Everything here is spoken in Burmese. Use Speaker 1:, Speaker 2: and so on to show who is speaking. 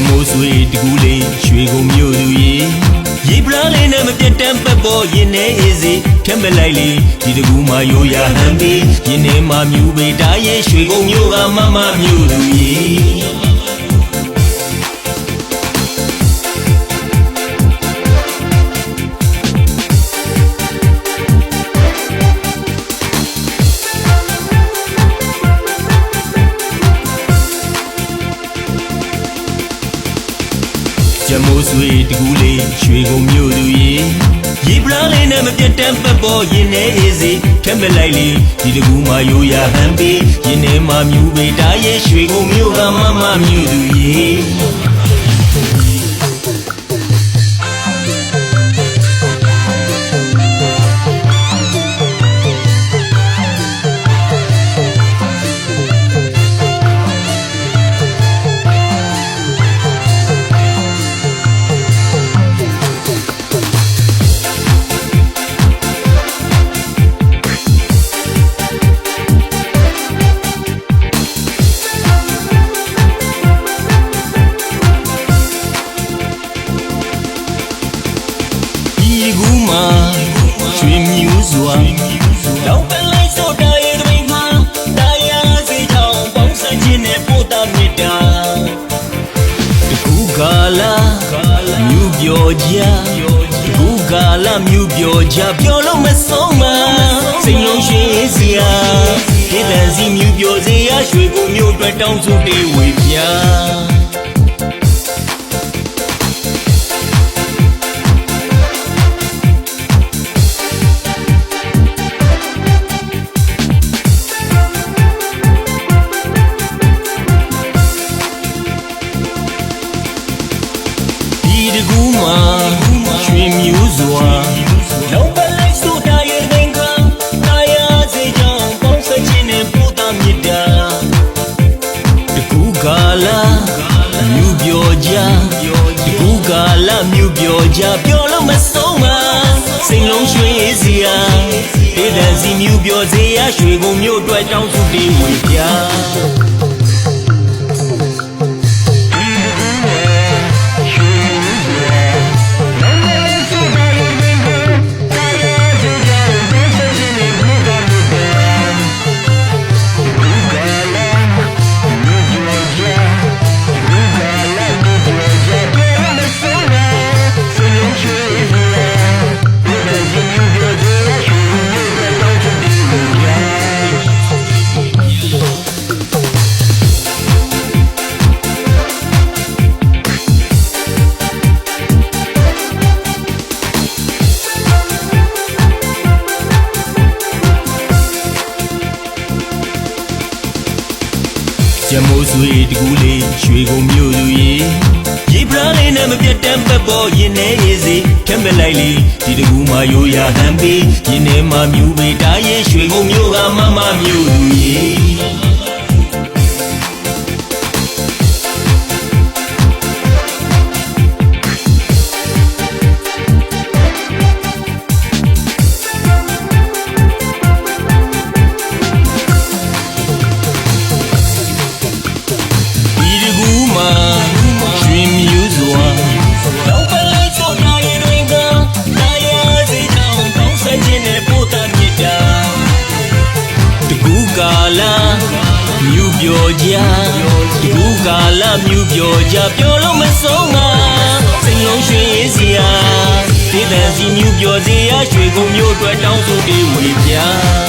Speaker 1: မိုးဆွေတကူလေးရွှေကုန်မြို့သူရေရေပလားလေးနဲ့မပြတ်တမ်းပတ်ပေါ်ရင်နေအေးစီထက်မလိုက်လေဒီတကူမှာရိုးရဟန်ပြီးရင်နေမှာမြူပေတာရဲ့ရွှေကုန်မြို့ကမမမြို့သူရေမိုးဆွေတကူလေးရွှေကုန်မြို့သူရေရေပလားလေးနဲ့မပြတ်တမ်းပတ်ပေါ်ရင်နေအေးစီထက်မလိုက်လေဒီတကူမှာရိုးရဟန်ပြီးရင်နေမှာမြူပေတာရဲ့ရွှေကုန်မြို့ကမမမြို့သူရေရွှေမြူးစွာလောက်ပန်လိုက်ဆိုတာရဲ့တွင်မှာတရားစီကြောင့်ပေါင်းစပ်ခြင်းနဲ့ပို့တာမြစ်တာတကူကာလာမြူးပြောကြတကူကာလာမြူးပြောကြပြောလို့မဆုံးမစိတ်လုံးရွှေစရာဒေသစီမြူးပြောစရာရွှေကိုမျိုးအတွက်တောင်းဆိုတေးဝေပြတကူမှာရွှေမြူးစွာလောက်ပလိုက်ဆိုတာရဲ့သင်္ကန်းတရားစေကြောင့်ပေါင်းစပ်ခြင်းနဲ့ပို့တာမြစ်တာတကူကာလာမြူးပြောကြတကူကာလာမြူးပြောကြပြောလို့မဆုံးမစိတ်လုံးရွှေစရာဒေသစီမြူးပြောစရာရွှေကုန်မြို့အတွက်တောင်းစုတေးဝေပြမိုးဆွေတကူလေးရွှေကုန်မြို့သူရေရေပလားလေးနဲ့မပြတ်တမ်းပတ်ပေါ်ရင်နေအေးစီထက်မလိုက်လေဒီတကူမှာရိုးရဟန်ပြီးရင်နေမှာမြူပေတာရဲ့ရွှေကုန်မြို့ကမမမြို့သူရေရွှေမြူးစွာလောက်ပန်လိုက်ဆိုတာရဲ့တွင်ကတရားစီကြောင့်ပေါင်းစပ်ခြင်းနဲ့ပို့တာမြစ်တာတကူကာလာမြူးပြောကြတကူကာလာမြူးပြောကြပြောလို့မဆုံးမစိတ်လုံးရွှေစရာဒေသစီမြူးပြောစရာရွှေကုန်မျိုးအတွက်တောင်းဆိုတေးဝေပြ